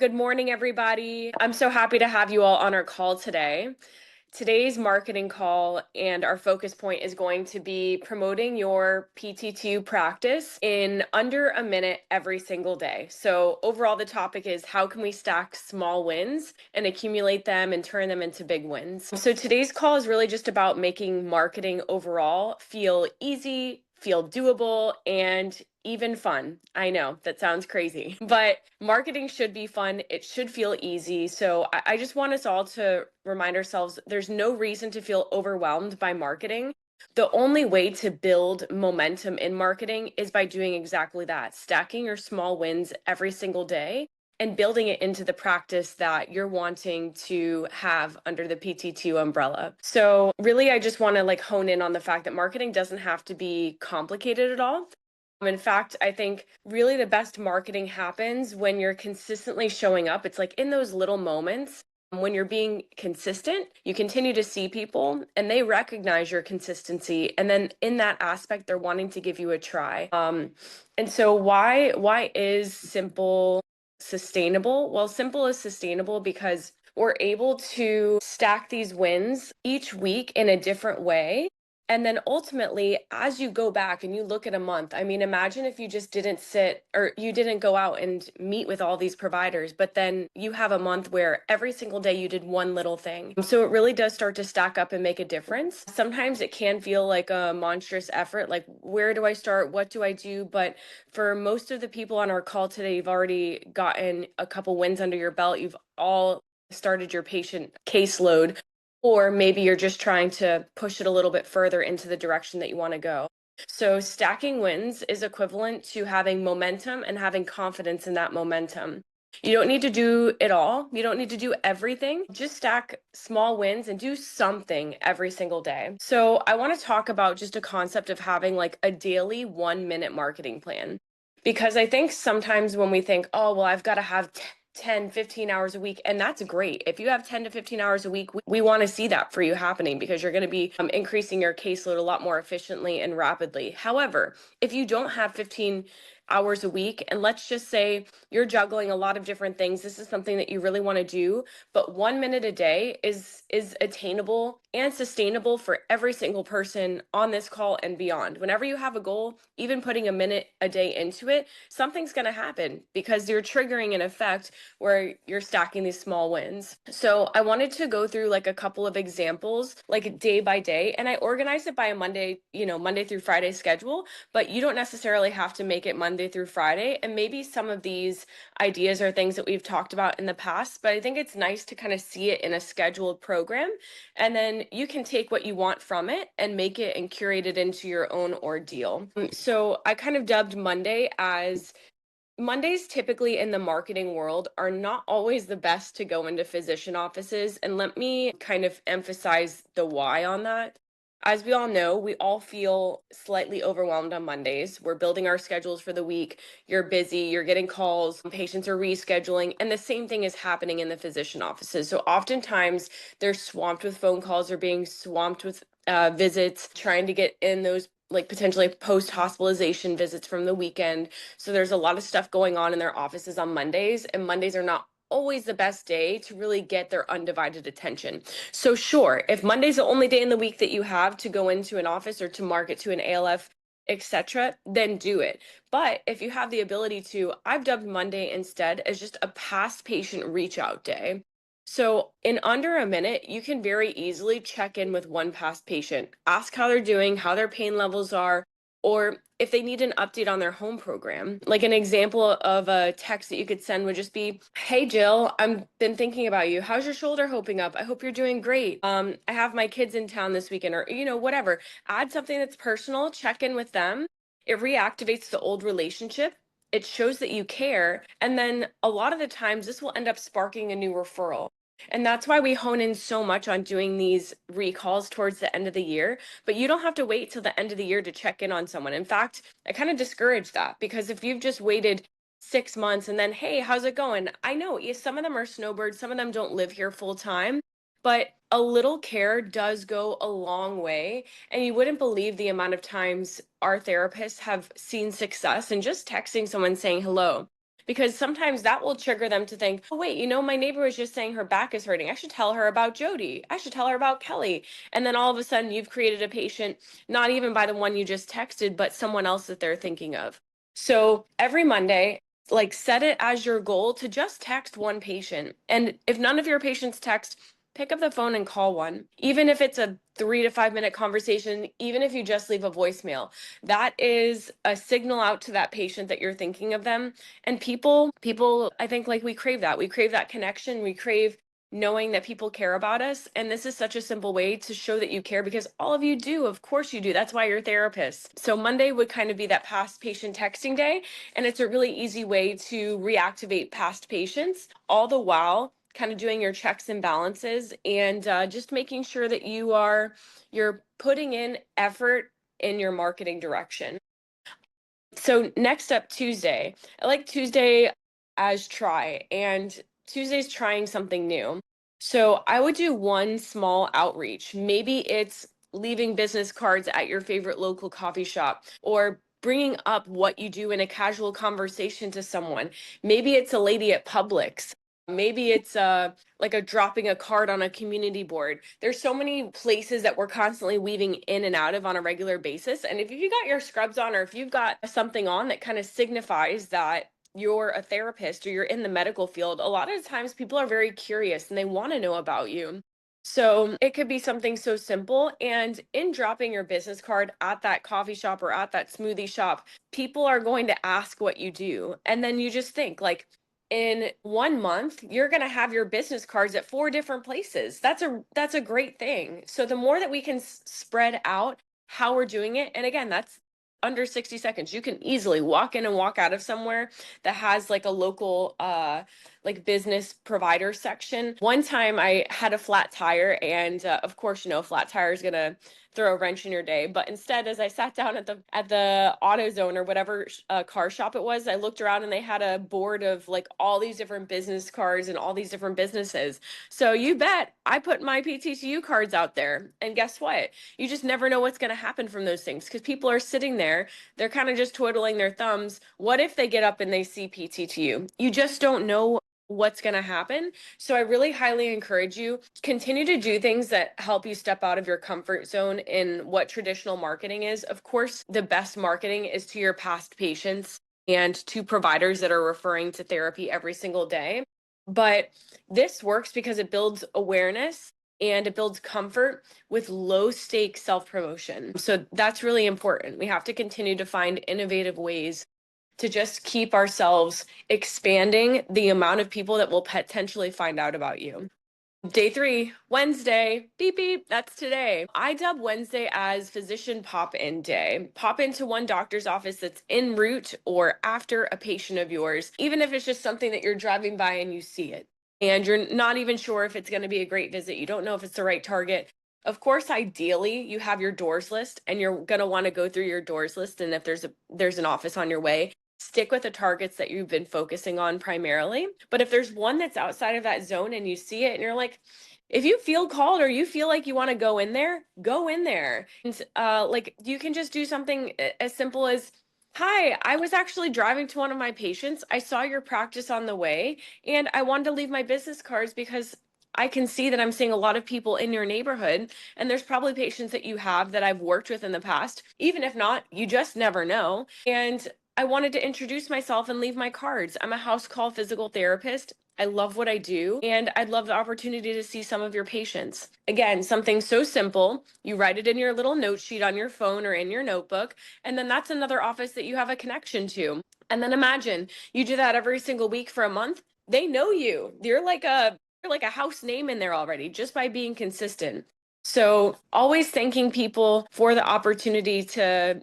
Good morning, everybody. I'm so happy to have you all on our call today. Today's marketing call and our focus point is going to be promoting your PT2 practice in under a minute every single day. So, overall, the topic is how can we stack small wins and accumulate them and turn them into big wins? So, today's call is really just about making marketing overall feel easy, feel doable, and even fun. I know that sounds crazy, but marketing should be fun. It should feel easy. So I just want us all to remind ourselves there's no reason to feel overwhelmed by marketing. The only way to build momentum in marketing is by doing exactly that, stacking your small wins every single day and building it into the practice that you're wanting to have under the PT2 umbrella. So really, I just want to hone in on the fact that marketing doesn't have to be complicated at all. In fact, I think really the best marketing happens when you're consistently showing up. It's like in those little moments when you're being consistent, you continue to see people and they recognize your consistency. And then in that aspect, they're wanting to give you a try. And so why is simple sustainable? Well, simple is sustainable because we're able to stack these wins each week in a different way. And then ultimately, as you go back and you look at a month, I mean, imagine if you just didn't sit or you didn't go out and meet with all these providers, but then you have a month where every single day you did one little thing. So it really does start to stack up and make a difference. Sometimes it can feel like a monstrous effort, like where do I start? What do I do? But for most of the people on our call today, you've already gotten a couple wins under your belt. You've all started your patient caseload, or maybe you're just trying to push it a little bit further into the direction that you want to go. So stacking wins is equivalent to having momentum and having confidence in that momentum. You don't need to do it all. You don't need to do everything. Just stack small wins and do something every single day. So I want to talk about just a concept of having like a daily 1 minute marketing plan. Because I think sometimes when we think, oh, well, I've got to have 10, 15 hours a week. And that's great. If you have 10 to 15 hours a week, we want to see that for you happening because you're going to be increasing your caseload a lot more efficiently and rapidly. However, if you don't have 15 hours a week, and let's just say you're juggling a lot of different things, this is something that you really want to do, but 1 minute a day is attainable and sustainable for every single person on this call and beyond. Whenever you have a goal, even putting a minute a day into it, something's going to happen because you're triggering an effect where you're stacking these small wins. So I wanted to go through like a couple of examples, like day by day, and I organized it by a Monday through Friday schedule, but you don't necessarily have to make it Monday through Friday. And maybe some of these ideas are things that we've talked about in the past, but I think it's nice to kind of see it in a scheduled program. And then you can take what you want from it and make it and curate it into your own ordeal. So I kind of dubbed Mondays typically in the marketing world are not always the best to go into physician offices. And let me kind of emphasize the why on that. As we all know, we all feel slightly overwhelmed on Mondays. We're building our schedules for the week. You're busy, you're getting calls, patients are rescheduling, and the same thing is happening in the physician offices. So oftentimes they're swamped with phone calls or being swamped with visits, trying to get in those like potentially post hospitalization visits from the weekend. So there's a lot of stuff going on in their offices on Mondays, and Mondays are not always the best day to really get their undivided attention. So sure, if Monday's the only day in the week that you have to go into an office or to market to an ALF, etc., then do it. But if you have the ability to, I've dubbed Monday instead as just a past patient reach out day. So in under a minute, you can very easily check in with one past patient, ask how they're doing, how their pain levels are, or if they need an update on their home program. Like an example of a text that you could send would just be, "Hey Jill, I've been thinking about you. How's your shoulder holding up? I hope you're doing great. I have my kids in town this weekend," or whatever. Add something that's personal, check in with them. It reactivates the old relationship. It shows that you care. And then a lot of the times this will end up sparking a new referral. And that's why we hone in so much on doing these recalls towards the end of the year. But you don't have to wait till the end of the year to check in on someone. In fact, I kind of discourage that because if you've just waited 6 months and then, hey, how's it going? I know some of them are snowbirds, some of them don't live here full time, but a little care does go a long way. And you wouldn't believe the amount of times our therapists have seen success in just texting someone saying hello. because sometimes that will trigger them to think, oh, wait, my neighbor was just saying her back is hurting. I should tell her about Jody. I should tell her about Kelly. And then all of a sudden you've created a patient, not even by the one you just texted, but someone else that they're thinking of. So every Monday, like set it as your goal to just text one patient. And if none of your patients text, pick up the phone and call one. Even if it's a 3 to 5 minute conversation, even if you just leave a voicemail, that is a signal out to that patient that you're thinking of them. And people, I think, like, we crave that. We crave that connection. We crave knowing that people care about us. And this is such a simple way to show that you care, because all of you do. Of course you do. That's why you're therapists. So Monday would kind of be that past patient texting day. And it's a really easy way to reactivate past patients, all the while kind of doing your checks and balances, and just making sure that you're putting in effort in your marketing direction. So next up, Tuesday. I like Tuesday as try, and Tuesday's trying something new. So I would do one small outreach. Maybe it's leaving business cards at your favorite local coffee shop, or bringing up what you do in a casual conversation to someone. Maybe it's a lady at Publix. Maybe it's like a dropping a card on a community board. There's so many places that we're constantly weaving in and out of on a regular basis. And if you got your scrubs on, or if you've got something on that kind of signifies that you're a therapist or you're in the medical field, a lot of times people are very curious and they want to know about you. So it could be something so simple. And in dropping your business card at that coffee shop or at that smoothie shop, people are going to ask what you do. And then you just think, like, in 1 month you're going to have your business cards at 4 different places. That's a great thing. So the more that we can spread out how we're doing it, and again, that's under 60 seconds. You can easily walk in and walk out of somewhere that has like a local like business provider section. One time I had a flat tire, and of course, a flat tire is going to throw a wrench in your day. But instead, as I sat down at the AutoZone or whatever car shop it was, I looked around and they had a board of like all these different business cards and all these different businesses. So you bet I put my PTTU cards out there. And guess what? You just never know what's going to happen from those things, because people are sitting there, they're kind of just twiddling their thumbs. What if they get up and they see PTTU? You just don't know what's going to happen. So I really highly encourage you, continue to do things that help you step out of your comfort zone in what traditional marketing is. Of course, the best marketing is to your past patients and to providers that are referring to therapy every single day. But this works because it builds awareness and it builds comfort with low stakes self promotion. So that's really important. We have to continue to find innovative ways to just keep ourselves expanding the amount of people that will potentially find out about you. Day 3, Wednesday, beep, beep, that's today. I dub Wednesday as physician pop-in day. Pop into one doctor's office that's en route or after a patient of yours, even if it's just something that you're driving by and you see it, and you're not even sure if it's going to be a great visit. You don't know if it's the right target. Of course, ideally, you have your doors list and you're going to want to go through your doors list. And if there's an office on your way, stick with the targets that you've been focusing on primarily. But if there's one that's outside of that zone and you see it and you're like, if you feel called or you feel like you want to go in there, go in there. And like, you can just do something as simple as, hi, I was actually driving to one of my patients. I saw your practice on the way and I wanted to leave my business cards because I can see that I'm seeing a lot of people in your neighborhood, and there's probably patients that you have that I've worked with in the past. Even if not, you just never know. And I wanted to introduce myself and leave my cards. I'm a house call physical therapist. I love what I do, and I'd love the opportunity to see some of your patients. Again, something so simple. You write it in your little note sheet on your phone or in your notebook, and then that's another office that you have a connection to. And then imagine you do that every single week for a month. They know you. You're like a house name in there already, just by being consistent. So always thanking people for the opportunity to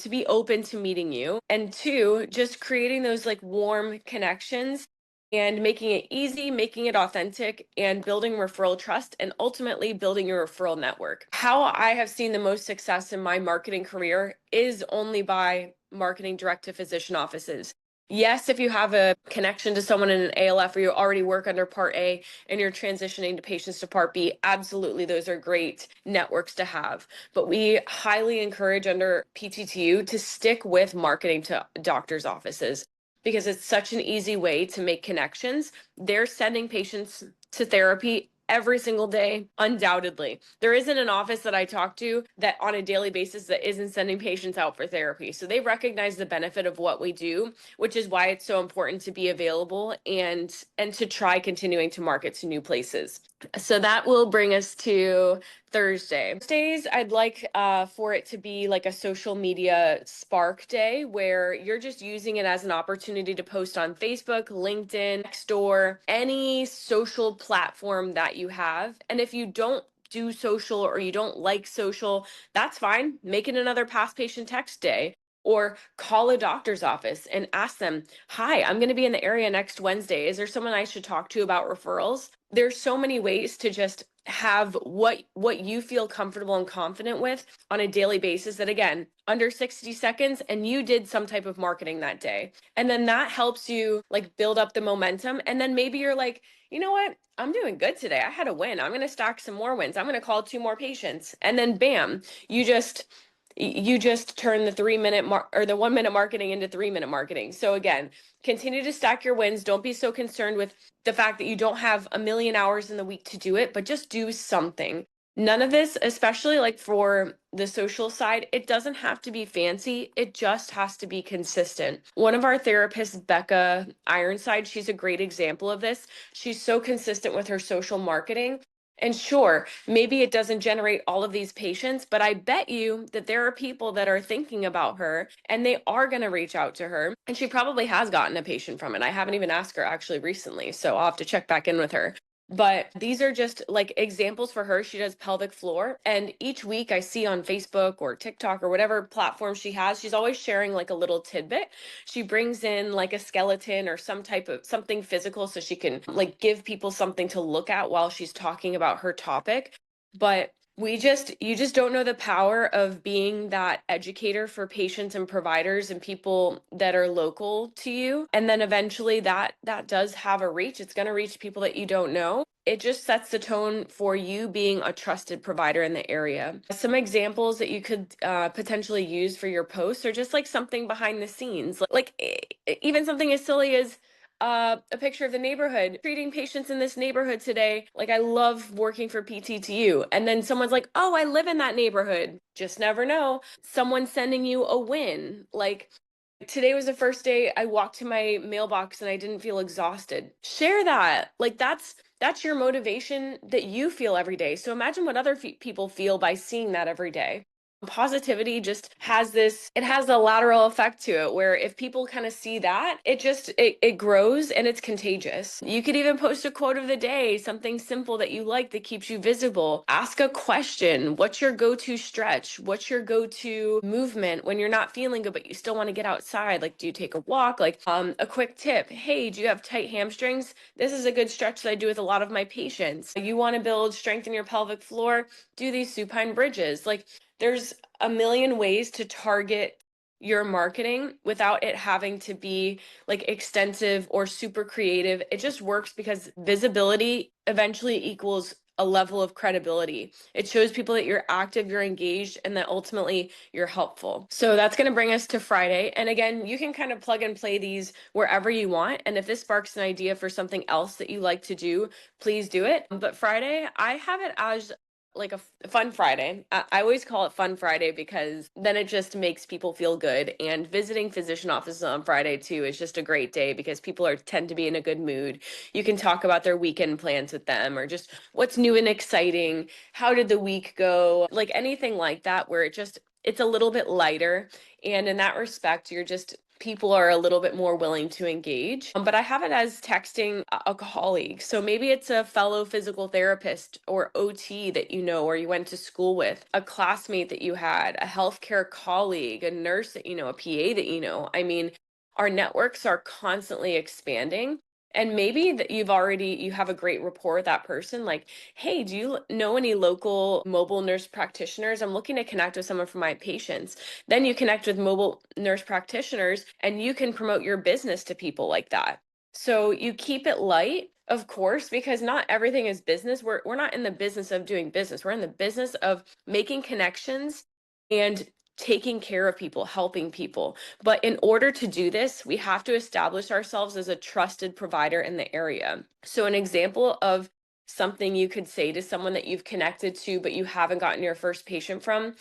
be open to meeting you. And 2, just creating those like warm connections and making it easy, making it authentic, and building referral trust, and ultimately building your referral network. How I have seen the most success in my marketing career is only by marketing direct to physician offices. Yes, if you have a connection to someone in an ALF, or you already work under Part A and you're transitioning to patients to Part B, absolutely, those are great networks to have. But we highly encourage under PTTU to stick with marketing to doctors' offices, because it's such an easy way to make connections. They're sending patients to therapy every single day, undoubtedly. There isn't an office that I talk to that on a daily basis that isn't sending patients out for therapy. So they recognize the benefit of what we do, which is why it's so important to be available and to try continuing to market to new places. So that will bring us to Thursday. Thursdays, I'd like for it to be like a social media spark day where you're just using it as an opportunity to post on Facebook, LinkedIn, Nextdoor, any social platform that you have. And if you don't do social or you don't like social, that's fine. Make it another past patient text day. Or call a doctor's office and ask them, hi, I'm going to be in the area next Wednesday. Is there someone I should talk to about referrals? There's so many ways to just have what you feel comfortable and confident with on a daily basis that, again, under 60 seconds, and you did some type of marketing that day. And then that helps you like build up the momentum. And then maybe you're like, you know what? I'm doing good today. I had a win. I'm going to stack some more wins. I'm going to call 2 more patients. And then bam, you just turn the 3-minute or the 1-minute marketing into 3-minute marketing. So again, continue to stack your wins. Don't be so concerned with the fact that you don't have a million hours in the week to do it, but just do something. None of this, especially like for the social side, it doesn't have to be fancy. It just has to be consistent. One of our therapists, Becca Ironside, she's a great example of this. She's so consistent with her social marketing. And sure, maybe it doesn't generate all of these patients, but I bet you that there are people that are thinking about her and they are going to reach out to her. And she probably has gotten a patient from it. I haven't even asked her actually recently, so I'll have to check back in with her. But these are just like examples for her. She does pelvic floor. And each week I see on Facebook or TikTok or whatever platform she has, she's always sharing like a little tidbit. She brings in like a skeleton or some type of something physical so she can like give people something to look at while she's talking about her topic. But you just don't know the power of being that educator for patients and providers and people that are local to you. And then eventually that does have a reach. It's going to reach people that you don't know. It just sets the tone for you being a trusted provider in the area. Some examples that you could potentially use for your posts are just like something behind the scenes, even something as silly as a picture of the neighborhood, treating patients in this neighborhood today. Like, I love working for PTTU. And then someone's like, oh, I live in that neighborhood. Just never know. Someone sending you a win. Like, today was the first day I walked to my mailbox and I didn't feel exhausted. Share that. Like, that's your motivation that you feel every day. So imagine what other people feel by seeing that every day. Positivity just has it has a lateral effect to it where if people kind of see that, it grows and it's contagious. You could even post a quote of the day, something simple that you like that keeps you visible. Ask a question. What's your go-to stretch? What's your go-to movement when you're not feeling good but you still want to get outside? Like, do you take a walk? Like, a quick tip. Hey, do you have tight hamstrings? This is a good stretch that I do with a lot of my patients. You want to build strength in your pelvic floor? Do these supine bridges. Like, there's a million ways to target your marketing without it having to be like extensive or super creative. It just works because visibility eventually equals a level of credibility. It shows people that you're active, you're engaged, and that ultimately you're helpful. So that's going to bring us to Friday. And again, you can kind of plug and play these wherever you want. And if this sparks an idea for something else that you like to do, please do it. But Friday, I have it as like a fun Friday. I always call it Fun Friday because then it just makes people feel good. And visiting physician offices on Friday too is just a great day because people tend to be in a good mood. You can talk about their weekend plans with them or just what's new and exciting. How did the week go? Like anything like that where it's a little bit lighter. And in that respect, people are a little bit more willing to engage. But I have it as texting a colleague. So maybe it's a fellow physical therapist or OT that you know or you went to school with, a classmate that you had, a healthcare colleague, a nurse that you know, a PA that you know. I mean, our networks are constantly expanding. And maybe that you have a great rapport with that person. Like, hey, do you know any local mobile nurse practitioners? I'm looking to connect with someone for my patients. Then you connect with mobile nurse practitioners and you can promote your business to people like that. So you keep it light, of course, because not everything is business. We're not in the business of doing business. We're in the business of making connections and taking care of people, helping people. But in order to do this, we have to establish ourselves as a trusted provider in the area. So, an example of something you could say to someone that you've connected to, but you haven't gotten your first patient from: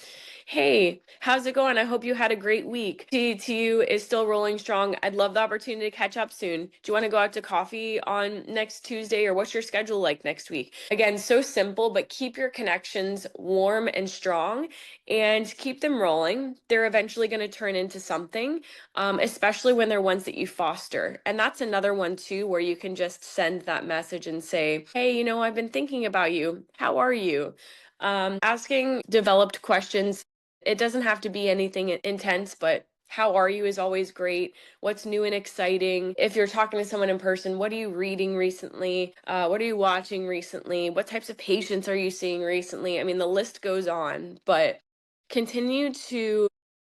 hey, how's it going? I hope you had a great week. TTU is still rolling strong. I'd love the opportunity to catch up soon. Do you want to go out to coffee on next Tuesday, or what's your schedule like next week? Again, so simple, but keep your connections warm and strong and keep them rolling. They're eventually going to turn into something, especially when they're ones that you foster. And that's another one too, where you can just send that message and say, hey, I've been thinking about you. How are you? Asking developed questions. It doesn't have to be anything intense, but how are you is always great. What's new and exciting? If you're talking to someone in person, what are you reading recently? What are you watching recently? What types of patients are you seeing recently? I mean, the list goes on, but continue to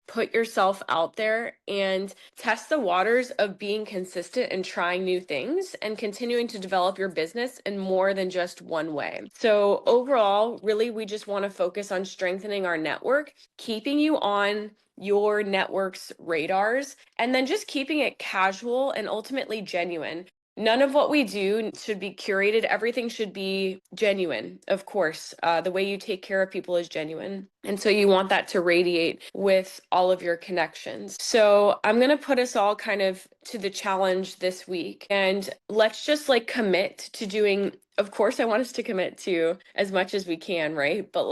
put yourself out there and test the waters of being consistent and trying new things and continuing to develop your business in more than just one way. So overall, really, we just want to focus on strengthening our network, keeping you on your network's radars, and then just keeping it casual and ultimately genuine. None of what we do should be curated. Everything should be genuine, of course. The way you take care of people is genuine. And so you want that to radiate with all of your connections. So I'm going to put us all kind of to the challenge this week. And let's just commit to doing, of course, I want us to commit to as much as we can, right? But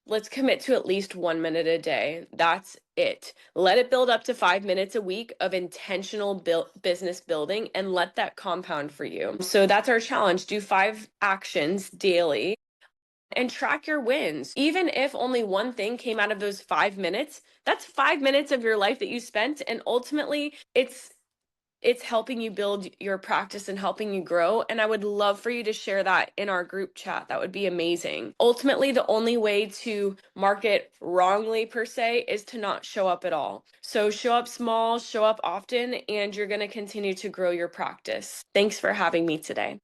let's commit to at least 1 minute a day. That's it. Let it build up to 5 minutes a week of intentional business building and let that compound for you. So that's our challenge. Do 5 actions daily and track your wins. Even if only one thing came out of those 5 minutes, that's 5 minutes of your life that you spent. And ultimately, it's helping you build your practice and helping you grow. And I would love for you to share that in our group chat. That would be amazing. Ultimately, the only way to market wrongly, per se, is to not show up at all. So show up small, show up often, and you're going to continue to grow your practice. Thanks for having me today.